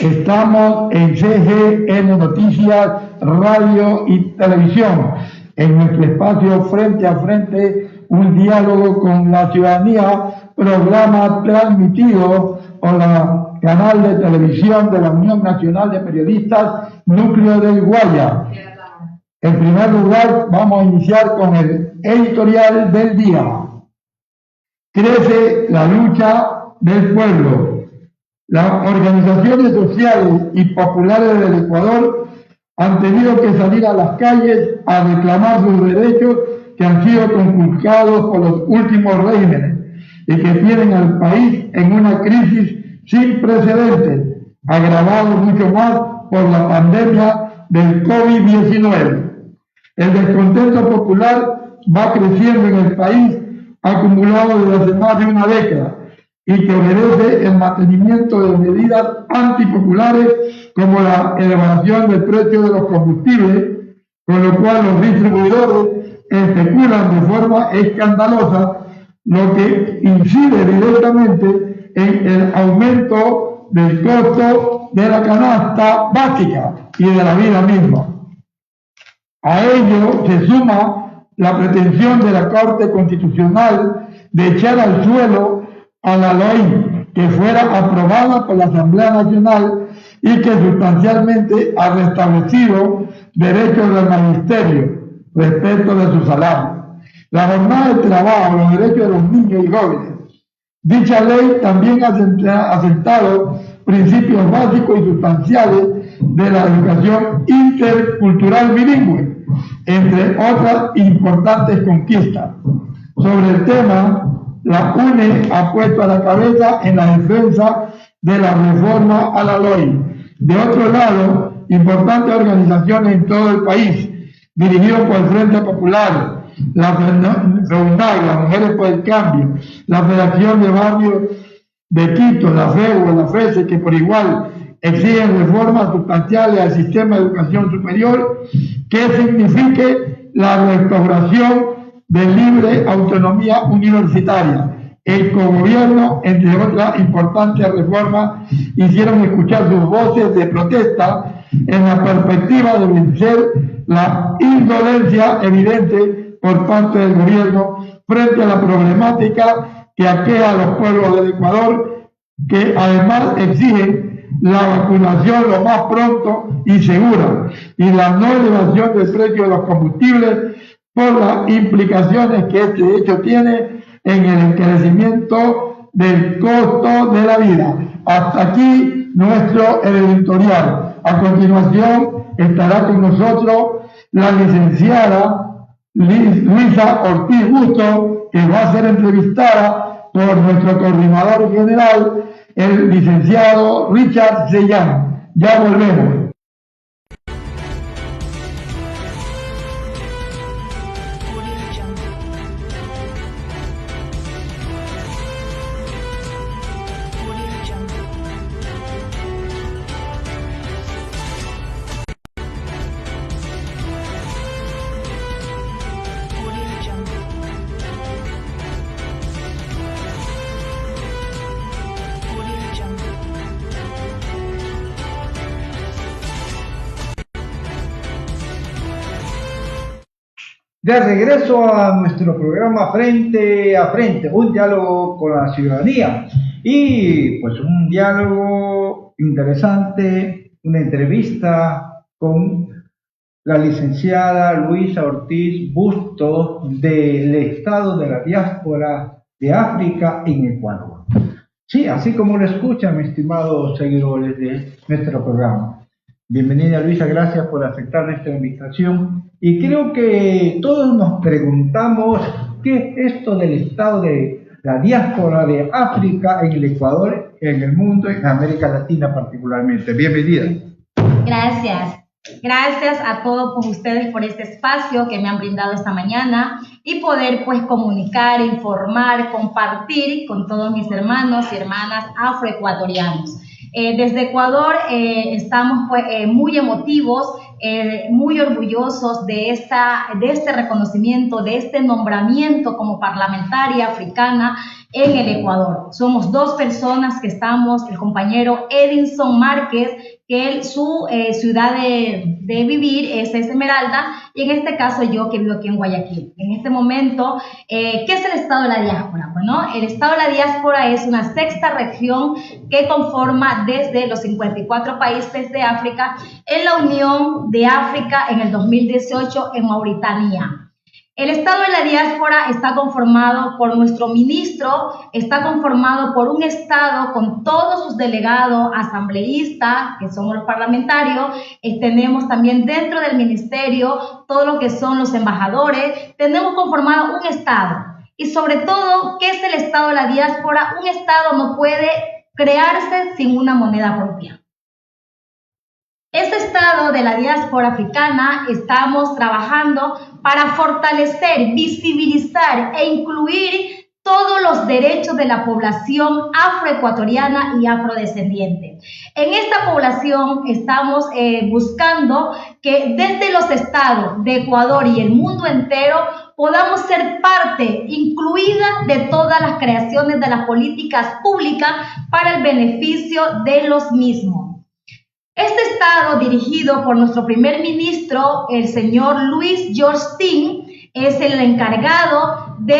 Estamos en CGN Noticias, Radio y Televisión, en nuestro espacio Frente a Frente, un diálogo con la ciudadanía, programa transmitido por la canal de televisión de la Unión Nacional de Periodistas, Núcleo del Guaya. En primer lugar, vamos a iniciar con el editorial del día. Crece la lucha del pueblo. Las organizaciones sociales y populares del Ecuador han tenido que salir a las calles a reclamar sus derechos que han sido conculcados por los últimos regímenes y que tienen al país en una crisis sin precedentes, agravado mucho más por la pandemia del COVID-19. El descontento popular va creciendo en el país, acumulado desde hace más de una década, y que obedece el mantenimiento de medidas antipopulares como la elevación del precio de los combustibles, con lo cual los distribuidores especulan de forma escandalosa, lo que incide directamente en el aumento del costo de la canasta básica y de la vida misma. A ello se suma la pretensión de la Corte Constitucional de echar al suelo a la ley que fuera aprobada por la Asamblea Nacional y que sustancialmente ha restablecido derechos del magisterio respecto de su salario, la jornada de trabajo, los derechos de los niños y jóvenes. Dicha ley también ha sentado principios básicos y sustanciales de la educación intercultural bilingüe, entre otras importantes conquistas. Sobre el tema, la UNE ha puesto a la cabeza en la defensa de la reforma a la ley. De otro lado, importantes organizaciones en todo el país, dirigidos por el Frente Popular, la FEUNAC, las Mujeres por el Cambio, la Federación de Barrios de Quito, la FEU, la FESE, que por igual exigen reformas sustanciales al sistema de educación superior que signifique la restauración de libre autonomía universitaria. El cogobierno, entre otras importantes reformas, hicieron escuchar sus voces de protesta en la perspectiva de vencer la indolencia evidente por parte del gobierno frente a la problemática que aqueja a los pueblos del Ecuador, que además exigen la vacunación lo más pronto y segura y la no elevación del precio de los combustibles por las implicaciones que este hecho tiene en el encarecimiento del costo de la vida. Hasta aquí nuestro editorial. A continuación estará con nosotros la licenciada Luisa Ortiz Busto, que va a ser entrevistada por nuestro coordinador general, el licenciado Richard Sellán. Ya volvemos. De regreso a nuestro programa Frente a Frente, un diálogo con la ciudadanía y pues un diálogo interesante, una entrevista con la licenciada Luisa Ortiz Busto del Estado de la Diáspora de África en Ecuador. Sí, así como lo escuchan, mis estimados seguidores de nuestro programa. Bienvenida Luisa, gracias por aceptar esta invitación. Y creo que todos nos preguntamos qué es esto del estado de la diáspora de África en el Ecuador, en el mundo, en América Latina particularmente. Bienvenida. Gracias. Gracias a todos ustedes por este espacio que me han brindado esta mañana y poder pues comunicar, informar, compartir con todos mis hermanos y hermanas afroecuatorianos. Desde Ecuador estamos pues, muy emotivos muy orgullosos de este reconocimiento, de este nombramiento como parlamentaria africana en el Ecuador. Somos 2 personas que estamos, el compañero Edinson Márquez, que su ciudad de vivir es Esmeralda, y en este caso yo que vivo aquí en Guayaquil. En este momento, ¿qué es el Estado de la Diáspora? Bueno, el Estado de la Diáspora es una 6ª región que conforma desde los 54 países de África en la Unión de África en el 2018 en Mauritania. El Estado de la Diáspora está conformado por nuestro ministro, está conformado por un Estado con todos sus delegados, asambleístas, que somos los parlamentarios, tenemos también dentro del ministerio todo lo que son los embajadores, tenemos conformado un Estado. Y sobre todo, ¿qué es el Estado de la Diáspora? Un Estado no puede crearse sin una moneda propia. Este Estado de la diáspora africana estamos trabajando para fortalecer, visibilizar e incluir todos los derechos de la población afroecuatoriana y afrodescendiente. En esta población estamos buscando que desde los estados de Ecuador y el mundo entero podamos ser parte incluida de todas las creaciones de las políticas públicas para el beneficio de los mismos. Este Estado, dirigido por nuestro primer ministro, el señor Luis George Tin, es el encargado de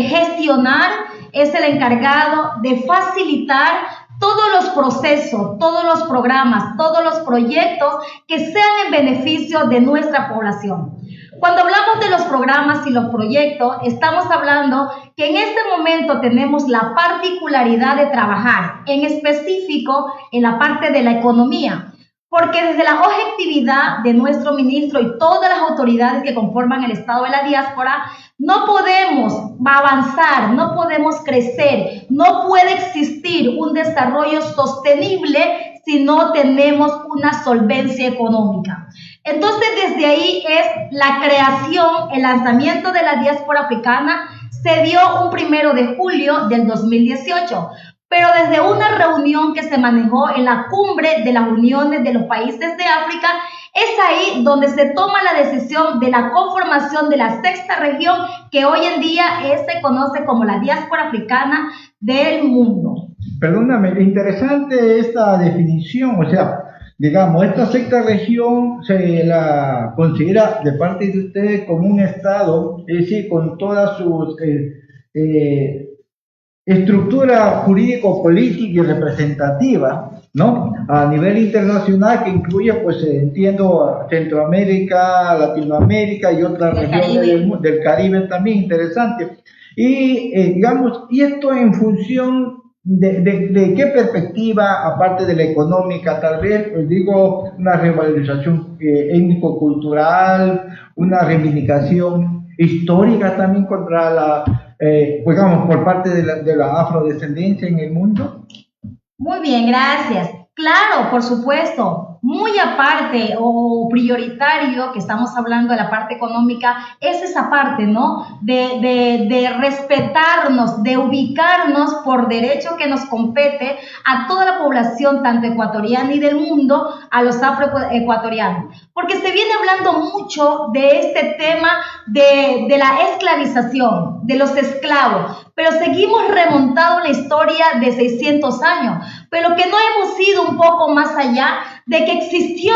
gestionar, es el encargado de facilitar todos los procesos, todos los programas, todos los proyectos que sean en beneficio de nuestra población. Cuando hablamos de los programas y los proyectos, estamos hablando que en este momento tenemos la particularidad de trabajar en específico en la parte de la economía. Porque desde la objetividad de nuestro ministro y todas las autoridades que conforman el Estado de la Diáspora, no podemos avanzar, no podemos crecer, no puede existir un desarrollo sostenible si no tenemos una solvencia económica. Entonces, desde ahí es la creación, el lanzamiento de la diáspora africana se dio un 1 de julio del 2018. Pero desde una reunión que se manejó en la cumbre de las uniones de los países de África, es ahí donde se toma la decisión de la conformación de la 6ª región, que hoy en día se conoce como la diáspora africana del mundo. Perdóname, interesante esta definición, o sea, digamos, esta 6ª región se la considera de parte de ustedes como un estado, es decir, con todas sus estructura jurídico-política y representativa, ¿no? A nivel internacional, que incluye, pues entiendo, Centroamérica, Latinoamérica y otras regiones del Caribe también, interesante. Y, digamos, y esto en función de qué perspectiva, aparte de la económica, tal vez, pues digo, una revalorización étnico-cultural, una reivindicación histórica también contra la pues digamos, por parte de la afrodescendencia en el mundo? Muy bien, gracias. Claro, por supuesto. Muy aparte o prioritario, que estamos hablando de la parte económica, es esa parte, ¿no? De respetarnos, de ubicarnos por derecho que nos compete a toda la población, tanto ecuatoriana y del mundo, a los afroecuatorianos. Porque se viene hablando mucho de este tema de la esclavización, de los esclavos, pero seguimos remontando la historia de 600 años, pero que no hemos ido un poco más allá de que existió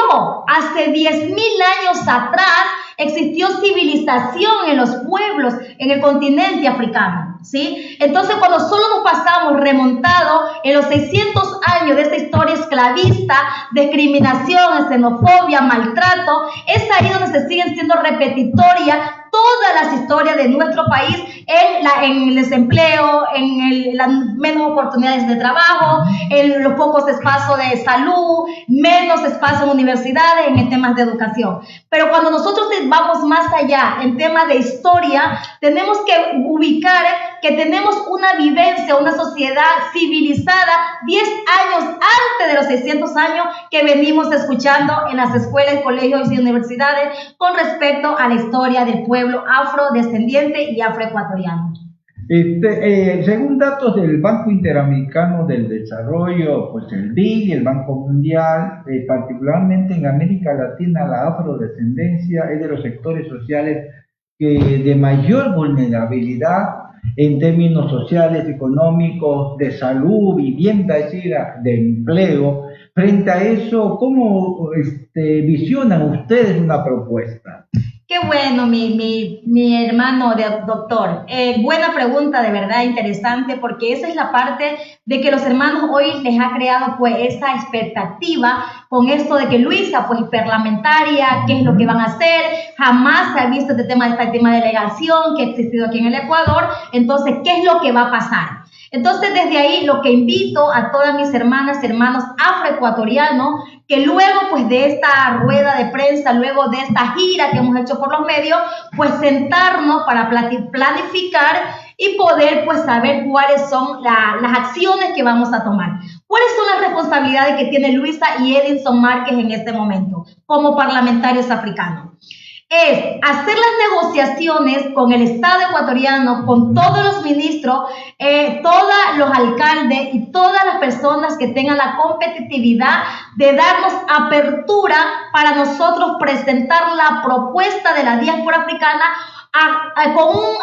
hace 10.000 años atrás, existió civilización en los pueblos, en el continente africano, ¿sí? Entonces, cuando solo nos pasamos remontado en los 600 años de esta historia esclavista, discriminación, xenofobia, maltrato, es ahí donde se siguen siendo repetitorias todas las historias de nuestro país en el desempleo, en las menos oportunidades de trabajo, en los pocos espacios de salud, menos espacio en universidades, en temas de educación. Pero cuando nosotros vamos más allá en temas de historia, tenemos que ubicar que tenemos una vivencia, una sociedad civilizada 10 años antes de los 600 años que venimos escuchando en las escuelas, colegios y universidades con respecto a la historia del pueblo afrodescendiente y afroecuatoriano. Según datos del Banco Interamericano del Desarrollo, pues el BID y el Banco Mundial, particularmente en América Latina, la afrodescendencia es de los sectores sociales que de mayor vulnerabilidad en términos sociales, económicos, de salud, vivienda, es decir, de empleo. Frente a eso, ¿cómo visionan ustedes una propuesta? Qué bueno, mi hermano doctor. Buena pregunta, de verdad interesante, porque esa es la parte de que los hermanos hoy les ha creado pues esa expectativa con esto de que Luisa pues parlamentaria, qué es lo que van a hacer. Jamás se ha visto este tema de delegación que ha existido aquí en el Ecuador. Entonces, ¿qué es lo que va a pasar? Entonces, desde ahí, lo que invito a todas mis hermanas, hermanos afroecuatorianos, que luego, pues, de esta rueda de prensa, luego de esta gira que hemos hecho por los medios, pues, sentarnos para planificar y poder, pues, saber cuáles son las acciones que vamos a tomar. ¿Cuáles son las responsabilidades que tiene Luisa y Edinson Márquez en este momento como parlamentarios africanos? Es hacer las negociaciones con el Estado ecuatoriano, con todos los ministros, todos los alcaldes y todas las personas que tengan la competitividad de darnos apertura para nosotros presentar la propuesta de la diáspora africana con un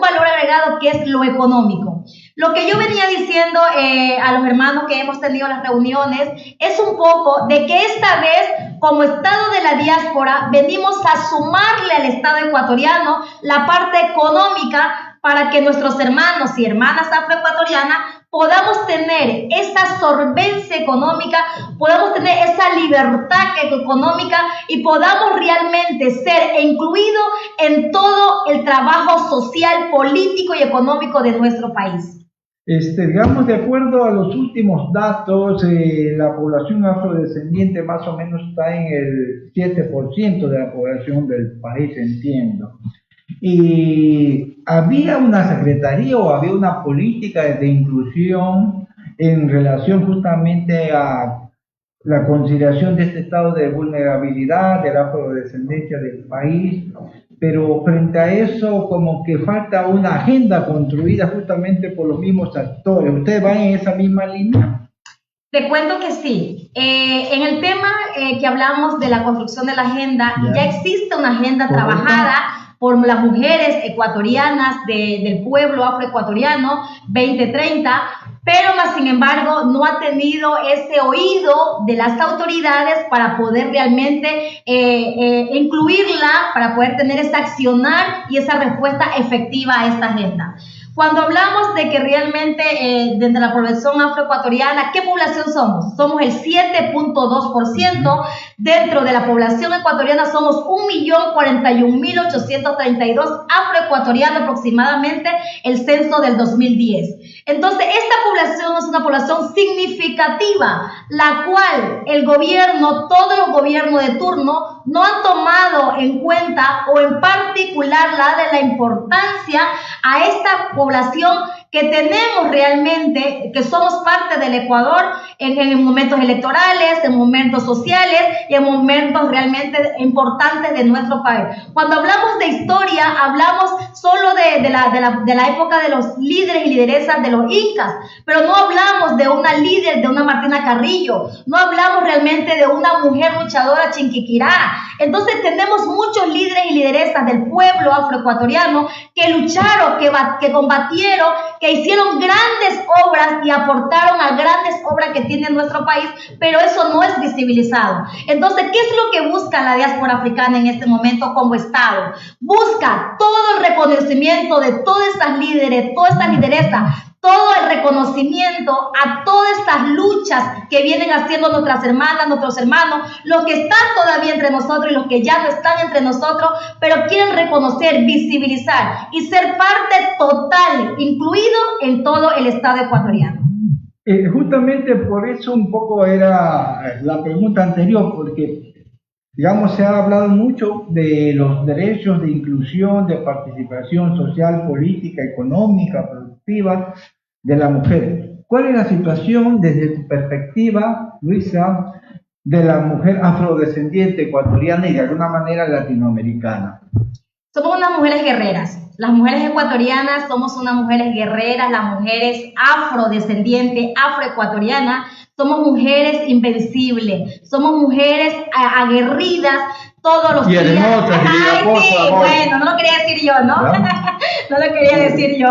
valor agregado que es lo económico. Lo que yo venía diciendo a los hermanos que hemos tenido las reuniones es un poco de que esta vez, como Estado de la diáspora, venimos a sumarle al Estado ecuatoriano la parte económica para que nuestros hermanos y hermanas afroecuatorianas podamos tener esa solvencia económica, podamos tener esa libertad económica y podamos realmente ser incluidos en todo el trabajo social, político y económico de nuestro país. Digamos, de acuerdo a los últimos datos, la población afrodescendiente más o menos está en el 7% de la población del país, entiendo. Y había una secretaría o había una política de inclusión en relación justamente a la consideración de este estado de vulnerabilidad de la afrodescendencia del país, pero frente a eso como que falta una agenda construida justamente por los mismos actores. ¿Ustedes van en esa misma línea? Te cuento que sí. En el tema que hablamos de la construcción de la agenda, ya existe una agenda trabajada por las mujeres ecuatorianas del pueblo afroecuatoriano 2030, pero más sin embargo no ha tenido ese oído de las autoridades para poder realmente incluirla, para poder tener ese accionar y esa respuesta efectiva a esta agenda. Cuando hablamos de que realmente dentro de la población afroecuatoriana, ¿qué población somos? Somos el 7.2%. Dentro de la población ecuatoriana somos 1.041.832 afroecuatorianos aproximadamente, el censo del 2010. Entonces, esta población es una población significativa, la cual el gobierno, todos los gobiernos de turno, no han tomado en cuenta o en particular la importancia a esta población que tenemos realmente, que somos parte del Ecuador en momentos electorales, en momentos sociales y en momentos realmente importantes de nuestro país. Cuando hablamos de historia, hablamos solo de la época de los líderes y lideresas de los incas, pero no hablamos de una líder, de una Martina Carrillo, no hablamos realmente de una mujer luchadora Chinquiquirá. Entonces tenemos muchos líderes y lideresas del pueblo afroecuatoriano que lucharon, que combatieron, que hicieron grandes obras y aportaron a grandes obras que tiene nuestro país, pero eso no es visibilizado. Entonces, ¿qué es lo que busca la diáspora africana en este momento como Estado? Busca todo el reconocimiento de todas estas líderes, todas estas lideresas, todo el reconocimiento a todas estas luchas que vienen haciendo nuestras hermanas, nuestros hermanos, los que están todavía entre nosotros y los que ya no están entre nosotros, pero quieren reconocer, visibilizar y ser parte total, incluido en todo el Estado ecuatoriano. Justamente por eso un poco era la pregunta anterior, porque digamos, se ha hablado mucho de los derechos de inclusión, de participación social, política, económica, productiva de la mujer. ¿Cuál es la situación desde tu perspectiva, Luisa, de la mujer afrodescendiente ecuatoriana y de alguna manera latinoamericana? Somos unas mujeres guerreras. Las mujeres ecuatorianas somos unas mujeres guerreras, las mujeres afrodescendientes, afroecuatorianas, somos mujeres invencibles, somos mujeres aguerridas todos los y días. hermosa, Ay, sí, bueno, no lo quería decir yo, ¿no? No lo quería decir yo,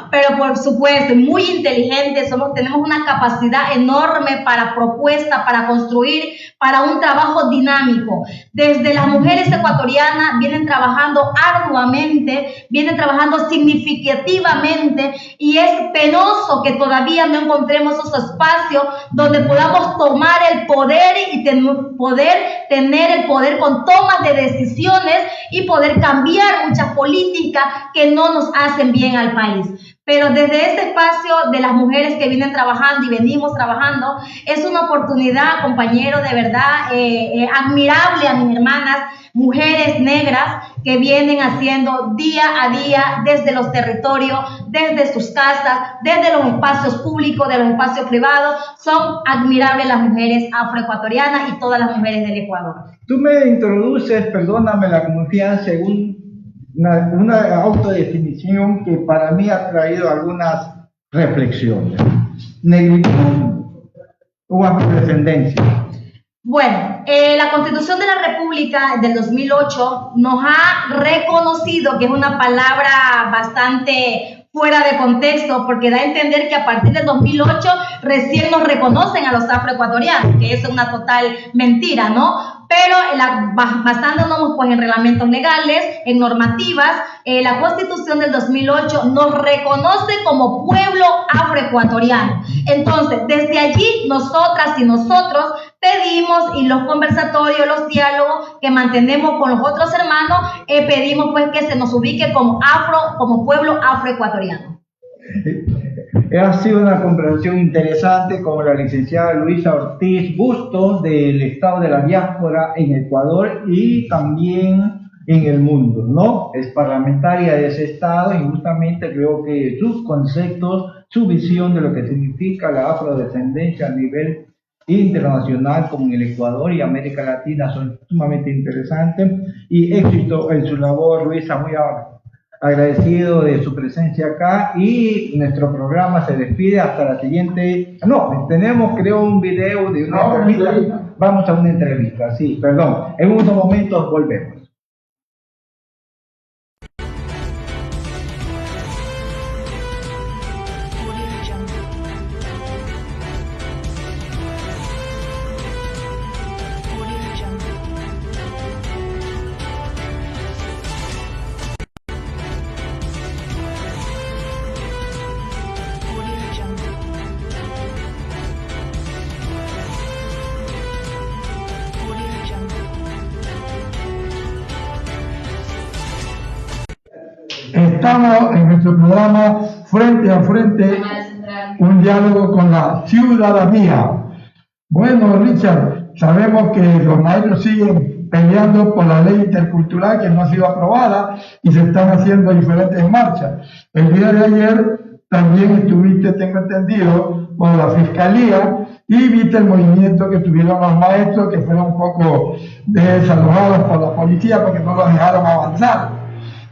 pero por supuesto, muy inteligentes, tenemos una capacidad enorme para propuesta, para construir, para un trabajo dinámico. Desde las mujeres ecuatorianas vienen trabajando arduamente, vienen trabajando significativamente, y es penoso que todavía no encontremos esos espacios donde podamos tomar el poder y poder tener el poder con tomas de decisiones y poder cambiar muchas políticas que no nos hacen bien al país. Pero desde este espacio de las mujeres que vienen trabajando y venimos trabajando, es una oportunidad, compañero, de verdad admirable a mis hermanas, mujeres negras que vienen haciendo día a día desde los territorios, desde sus casas, desde los espacios públicos, de los espacios privados. Son admirables las mujeres afroecuatorianas y todas las mujeres del Ecuador. Tú me introduces, perdóname la confianza, en una autodefinición que para mí ha traído algunas reflexiones. Negritud o afrodescendencia. Bueno, la Constitución de la República del 2008 nos ha reconocido, que es una palabra bastante fuera de contexto, porque da a entender que a partir del 2008 recién nos reconocen a los afroecuatorianos, que eso es una total mentira, ¿no? Pero basándonos pues en reglamentos legales, en normativas, la Constitución del 2008 nos reconoce como pueblo afroecuatoriano. Entonces, desde allí, nosotras y nosotros pedimos, y los conversatorios, los diálogos que mantenemos con los otros hermanos, pedimos pues que se nos ubique como pueblo afroecuatoriano. Ha sido una conversación interesante con la licenciada Luisa Ortiz Bustos del Estado de la Diáspora en Ecuador y también en el mundo, ¿no? Es parlamentaria de ese estado y justamente creo que sus conceptos, su visión de lo que significa la afrodescendencia a nivel internacional como en el Ecuador y América Latina son sumamente interesantes, y éxito en su labor, Luisa, muy agradecido de su presencia acá, y nuestro programa se despide hasta la siguiente. No, tenemos creo un video de una entrevista. Vamos a una entrevista, sí, perdón, en unos momentos volvemos. Estamos en nuestro programa Frente a Frente, un diálogo con la ciudadanía. Bueno, Richard, sabemos que los maestros siguen peleando por la ley intercultural que no ha sido aprobada y se están haciendo diferentes marchas. El día de ayer también estuviste, tengo entendido, con la Fiscalía y viste el movimiento que tuvieron los maestros, que fueron un poco desalojados por la policía porque no los dejaron avanzar.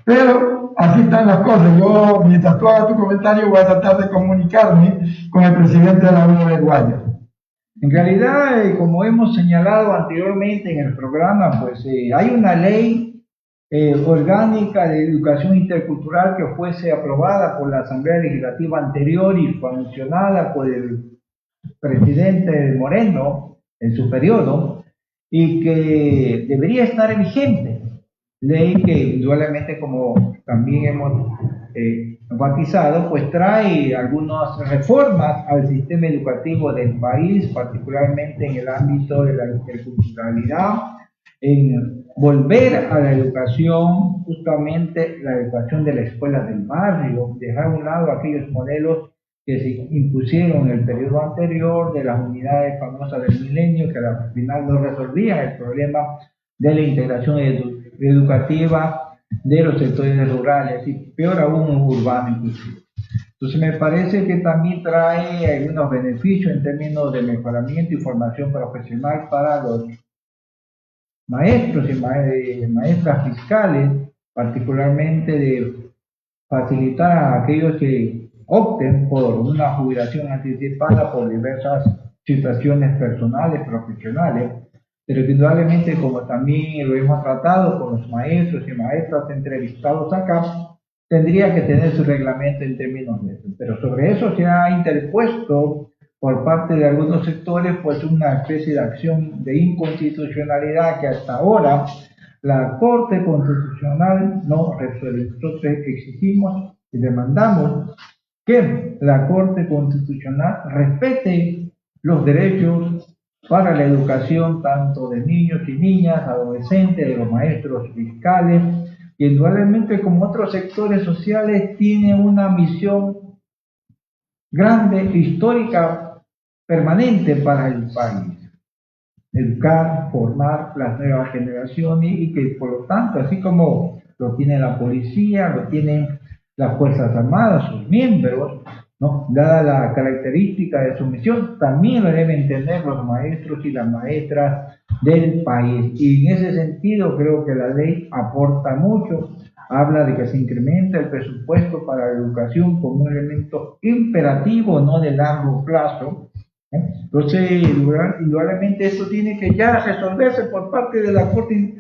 Pero así están las cosas. Yo, mientras tú hagas tu comentario, voy a tratar de comunicarme con el presidente de la Unión de Guayas. En realidad, como hemos señalado anteriormente en el programa, pues hay una ley orgánica de educación intercultural que fuese aprobada por la Asamblea Legislativa anterior y sancionada por el presidente Moreno en su periodo, y que debería estar vigente. Ley que indudablemente, como también hemos enfatizado, pues trae algunas reformas al sistema educativo del país, particularmente en el ámbito de la interculturalidad, en volver a la educación, justamente la educación de la escuela del barrio, dejar a un lado aquellos modelos que se impusieron en el periodo anterior de las unidades famosas del milenio, que al final no resolvían el problema de la integración educativa de los sectores rurales y peor aún urbanos inclusive. Entonces me parece que también trae algunos beneficios en términos de mejoramiento y formación profesional para los maestros y maestras fiscales, particularmente de facilitar a aquellos que opten por una jubilación anticipada por diversas situaciones personales, profesionales, pero que indudablemente, como también lo hemos tratado con los maestros y maestras entrevistados acá, tendría que tener su reglamento en términos de eso. Pero sobre eso se ha interpuesto por parte de algunos sectores pues una especie de acción de inconstitucionalidad que hasta ahora la Corte Constitucional no resuelve. Entonces exigimos y demandamos que la Corte Constitucional respete los derechos para la educación tanto de niños y niñas, adolescentes, de los maestros fiscales, que indudablemente como otros sectores sociales tiene una misión grande, histórica, permanente para el país. Educar, formar las nuevas generaciones y que por lo tanto, así como lo tiene la policía, lo tienen las Fuerzas Armadas, sus miembros, ¿no? Dada la característica de su misión, también lo deben tener los maestros y las maestras del país. Y en ese sentido creo que la ley aporta mucho, habla de que se incrementa el presupuesto para la educación como un elemento imperativo, no de largo plazo. Entonces, indudablemente esto tiene que ya resolverse por parte de la Corte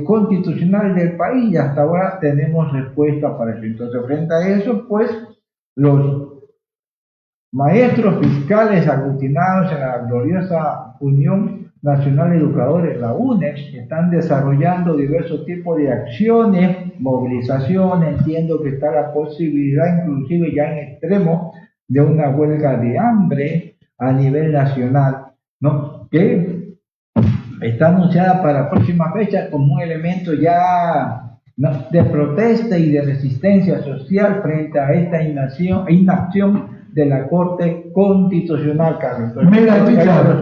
Constitucional del país y hasta ahora tenemos respuesta para eso. Entonces, frente a eso, pues, los maestros fiscales aglutinados en la gloriosa Unión Nacional de Educadores, la UNED, están desarrollando diversos tipos de acciones, movilización, entiendo que está la posibilidad, inclusive ya en extremo, de una huelga de hambre a nivel nacional, ¿no? Que está anunciada para la próxima fecha como un elemento ya, ¿no?, de protesta y de resistencia social frente a esta inacción de la Corte Constitucional, Carlos. Entonces, mira, Richard,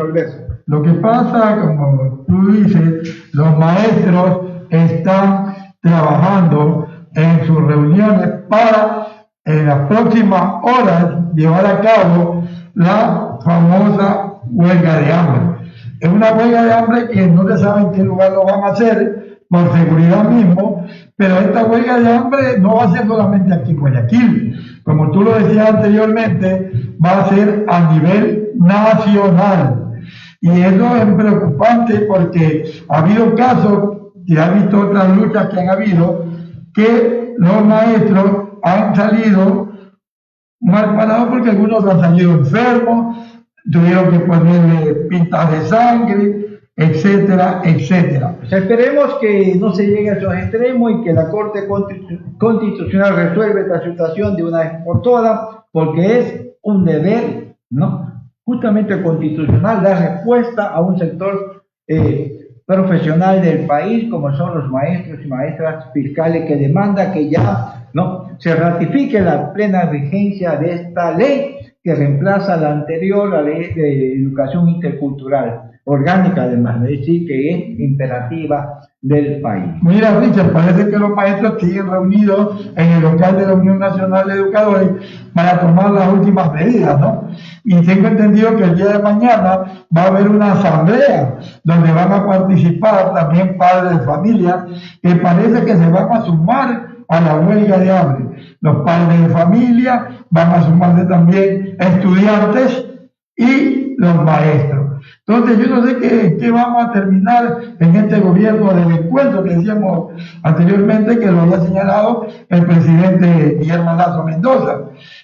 lo que pasa, como tú dices, los maestros están trabajando en sus reuniones para en las próximas horas llevar a cabo la famosa huelga de hambre. Es una huelga de hambre que no se sabe en qué lugar lo van a hacer, por seguridad mismo, pero esta huelga de hambre no va a ser solamente aquí en Guayaquil. Como tú lo decías anteriormente, va a ser a nivel nacional. Y eso es preocupante porque ha habido casos, y ha visto otras luchas que han habido, que los maestros han salido mal parados porque algunos han salido enfermos, tuvieron que ponerle pintas de sangre, etcétera, etcétera. Pues esperemos que no se llegue a esos extremos y que la Corte Constitucional resuelva esta situación de una vez por todas, porque es un deber, ¿no?, justamente constitucional, dar respuesta a un sector profesional del país, como son los maestros y maestras fiscales, que demanda que ya, ¿no?, se ratifique la plena vigencia de esta ley que reemplaza la anterior, la ley de educación intercultural, orgánica además, es decir, que es imperativa del país. Mira, Richard, parece que los maestros siguen reunidos en el local de la Unión Nacional de Educadores para tomar las últimas medidas, ¿no? Y tengo entendido que el día de mañana va a haber una asamblea donde van a participar también padres de familia que parece que se van a sumar a la huelga de hambre. Los padres de familia van a sumarse también estudiantes y los maestros. Entonces, yo no sé qué vamos a terminar en este gobierno del encuentro que decíamos anteriormente, que lo había señalado el presidente Guillermo Lasso Mendoza.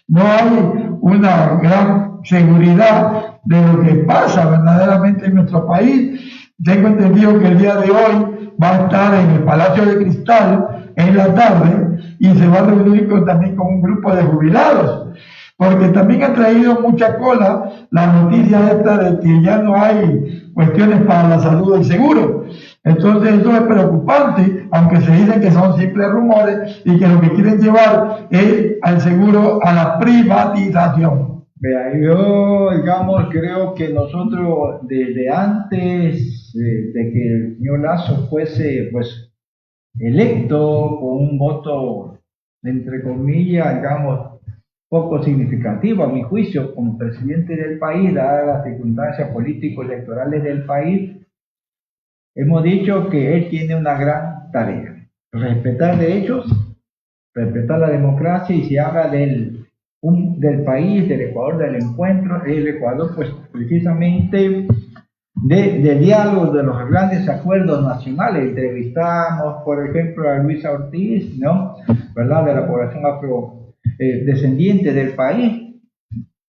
No hay una gran seguridad de lo que pasa verdaderamente en nuestro país. Tengo entendido que el día de hoy va a estar en el Palacio de Cristal en la tarde y se va a reunir también con un grupo de jubilados, porque también ha traído mucha cola la noticia esta de que ya no hay cuestiones para la salud del seguro. Entonces eso es preocupante, aunque se dice que son simples rumores y que lo que quieren llevar es al seguro a la privatización. Vea, yo, digamos, creo que nosotros desde antes de que el señor Lasso fuese, pues, electo con un voto, entre comillas, digamos, poco significativo a mi juicio, como presidente del país, dadas las circunstancias político-electorales del país, hemos dicho que él tiene una gran tarea: respetar derechos respetar la democracia, y se habla del país, del Ecuador, del encuentro, el Ecuador, pues precisamente de diálogo, de los grandes acuerdos nacionales. Entrevistamos, por ejemplo, a Luisa Ortiz, ¿no? ¿Verdad? De la población afrodescendiente del país.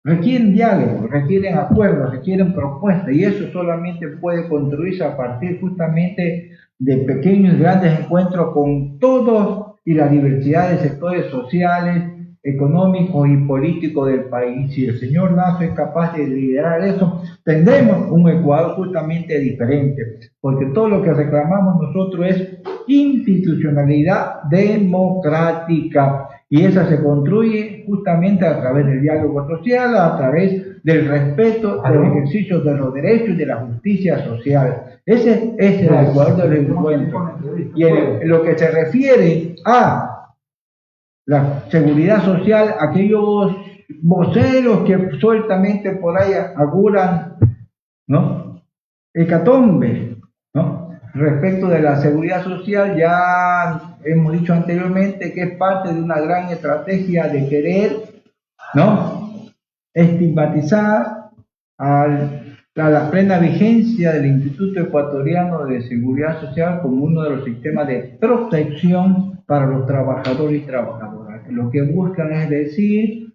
Requieren diálogo, requieren acuerdos, requieren propuestas, y eso solamente puede construirse a partir justamente de pequeños y grandes encuentros con todos y la diversidad de sectores sociales, económicos y políticos del país. Si el señor Lazo es capaz de liderar eso, tendremos un Ecuador justamente diferente, porque todo lo que reclamamos nosotros es institucionalidad democrática, y esa se construye justamente a través del diálogo social, a través del respeto del ejercicio de los derechos y de la justicia social. Ese es el Ecuador del encuentro. Y en lo que se refiere a la seguridad social, aquellos voceros que sueltamente por ahí auguran, ¿no?, hecatombe, ¿no?, respecto de la seguridad social, ya hemos dicho anteriormente que es parte de una gran estrategia de querer, ¿no?, estigmatizar a la plena vigencia del Instituto Ecuatoriano de Seguridad Social como uno de los sistemas de protección para los trabajadores y trabajadoras. Lo que buscan es decir,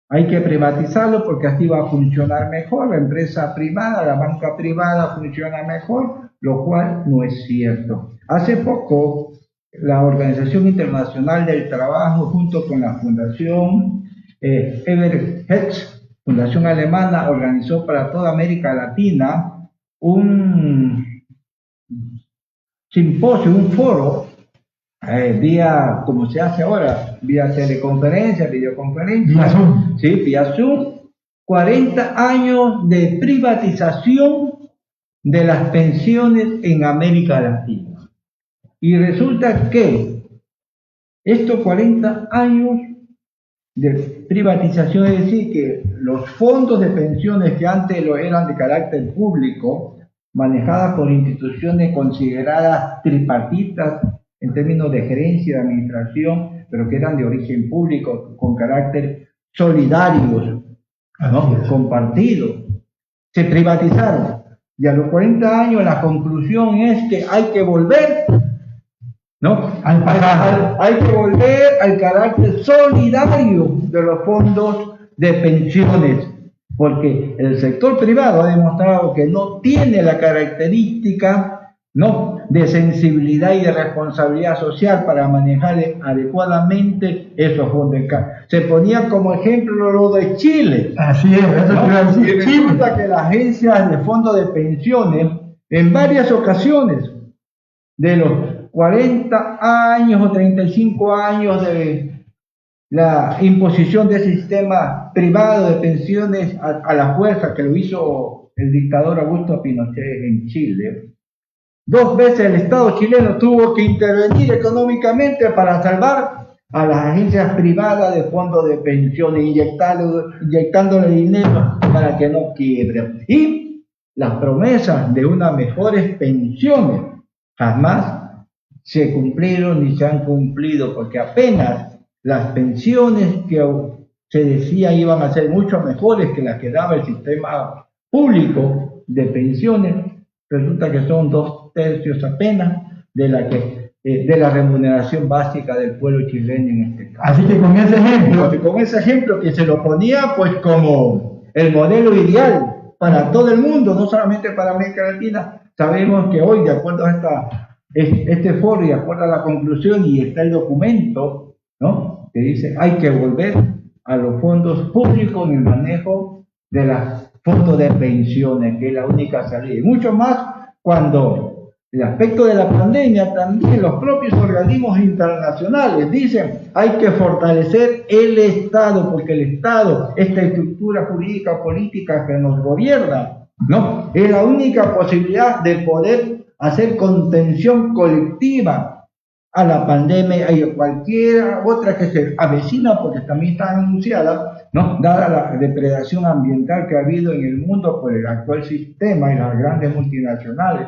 hay que privatizarlo porque así va a funcionar mejor, la empresa privada, la banca privada funciona mejor, lo cual no es cierto. Hace poco, la Organización Internacional del Trabajo, junto con la Fundación Everhetz, fundación alemana, organizó para toda América Latina un simposio, un foro, vía, como se hace ahora, vía teleconferencia, videoconferencia, Vía Zoom. ¿sí? Vía Zoom, 40 años de privatización de las pensiones en América Latina. Y resulta que estos 40 años de privatización, es decir, que los fondos de pensiones que antes eran de carácter público, manejadas por instituciones consideradas tripartitas en términos de gerencia y de administración, pero que eran de origen público, con carácter solidario, ¿no?, compartido, se privatizaron. Y a los 40 años la conclusión es que hay que volver, ¿no?, hay que volver al carácter solidario de los fondos de pensiones, porque el sector privado ha demostrado que no tiene la característica, ¿no?, de sensibilidad y de responsabilidad social para manejar adecuadamente esos fondos. Se ponía como ejemplo lo de Chile. Así es, eso ¿no? te iba a decir. Y resulta que las agencias de fondos de pensiones, en varias ocasiones, de los 40 años o 35 años de la imposición de ese sistema privado de pensiones a la fuerza, que lo hizo el dictador Augusto Pinochet en Chile, 2 veces el Estado chileno tuvo que intervenir económicamente para salvar a las agencias privadas de fondos de pensiones, inyectándole dinero para que no quiebren. Y las promesas de unas mejores pensiones jamás se cumplieron ni se han cumplido, porque apenas las pensiones que se decía iban a ser mucho mejores que las que daba el sistema público de pensiones, resulta que son 2/3 apenas de la remuneración básica del pueblo chileno en este caso. Así que con ese ejemplo Que se lo ponía pues como el modelo ideal para todo el mundo, no solamente para América Latina. Sabemos que hoy, de acuerdo a este foro y de acuerdo a la conclusión, y está el documento, ¿no?, que dice hay que volver a los fondos públicos en el manejo de los fondos de pensiones, que es la única salida. Y mucho más cuando el aspecto de la pandemia, también los propios organismos internacionales dicen hay que fortalecer el Estado, porque el Estado, esta estructura jurídica política que nos gobierna, ¿no?, es la única posibilidad de poder hacer contención colectiva a la pandemia y a cualquier otra que se avecina, porque también está anunciada, ¿no?, dada la depredación ambiental que ha habido en el mundo por el actual sistema y las grandes multinacionales.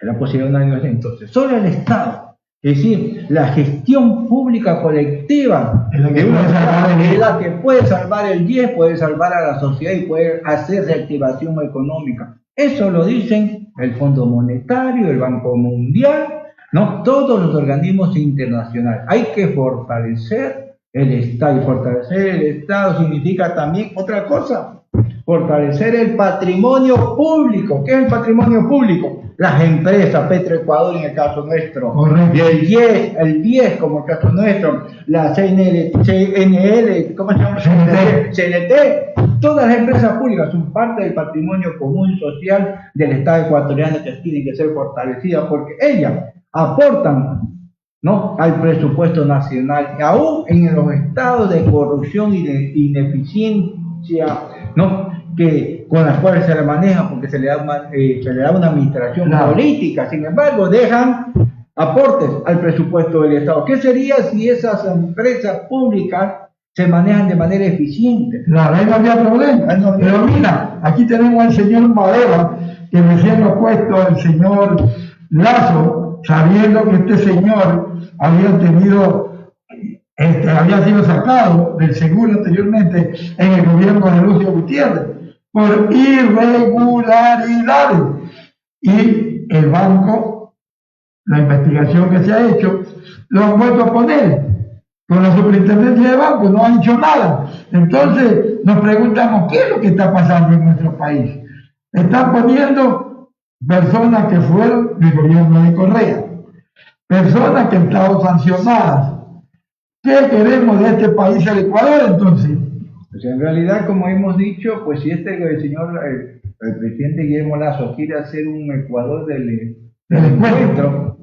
La posibilidad de entonces, solo el Estado Es decir, la gestión pública colectiva Es la que puede salvar el 10. es la que puede salvar el 10, puede salvar a la sociedad y puede hacer reactivación económica. Eso lo dicen el Fondo Monetario, el Banco Mundial, ¿no? Todos los organismos internacionales. Hay que fortalecer el Estado. Y fortalecer el Estado significa también otra cosa: fortalecer el patrimonio público. ¿Qué es el patrimonio público? Las empresas, Petroecuador en el caso nuestro, Correcto. y el 10 como el caso nuestro, la CNL, ¿cómo se llama? CNT. Todas las empresas públicas son parte del patrimonio común y social del Estado ecuatoriano, que tienen que ser fortalecidas porque ellas aportan, ¿no?, al presupuesto nacional, y aún en los estados de corrupción y de ineficiencia, ¿no?, que con las cuales se le maneja, porque se le da una administración política. Sin embargo, dejan aportes al presupuesto del Estado. ¿Qué sería si esas empresas públicas se manejan de manera eficiente? Claro, ahí no había problema. Pero mira, aquí tenemos al señor Madera, que recién lo ha puesto el señor Lazo, sabiendo que este señor había sido sacado del seguro anteriormente en el gobierno de Lucio Gutiérrez por irregularidades. Y el banco, la investigación que se ha hecho, lo han vuelto a poner con la superintendencia de banco, no han hecho nada. Entonces nos preguntamos, ¿qué es lo que está pasando en nuestro país? Están poniendo personas que fueron del gobierno de Correa, personas que han estado sancionadas. ¿Qué queremos de este país, el Ecuador, entonces? Pues en realidad, como hemos dicho, pues si el presidente Guillermo Lazo quiere hacer un Ecuador del encuentro,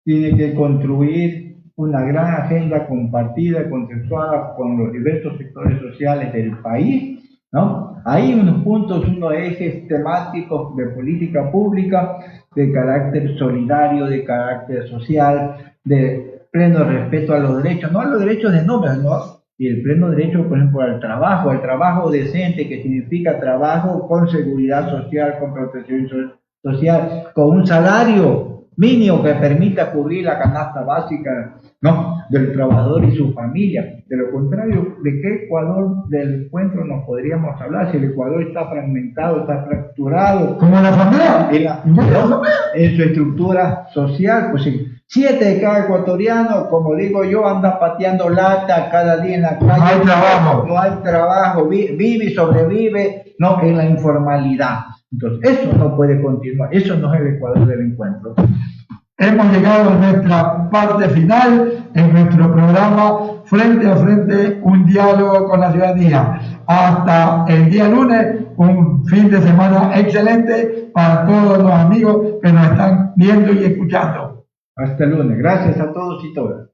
tiene que construir una gran agenda compartida, consensuada con los diversos sectores sociales del país, ¿no? Hay unos puntos, unos ejes temáticos de política pública de carácter solidario, de carácter social, de pleno respeto a los derechos, no a los derechos de nombres, ¿no? Y el pleno derecho, por ejemplo, al trabajo decente, que significa trabajo con seguridad social, con protección social, con un salario mínimo que permita cubrir la canasta básica, ¿no?, del trabajador y su familia. De lo contrario, ¿de qué Ecuador del encuentro nos podríamos hablar si el Ecuador está fragmentado, está fracturado? Como la familia. En su estructura social, pues sí. 7 de cada ecuatoriano, como digo yo, anda pateando lata cada día en la calle. No hay trabajo. No hay trabajo, vive y sobrevive, no, en la informalidad. Entonces, eso no puede continuar. Eso no es el Ecuador del encuentro. Hemos llegado a nuestra parte final en nuestro programa Frente a Frente, un diálogo con la ciudadanía. Hasta el día lunes, un fin de semana excelente para todos los amigos que nos están viendo y escuchando. Hasta el lunes. Gracias a todos y todas.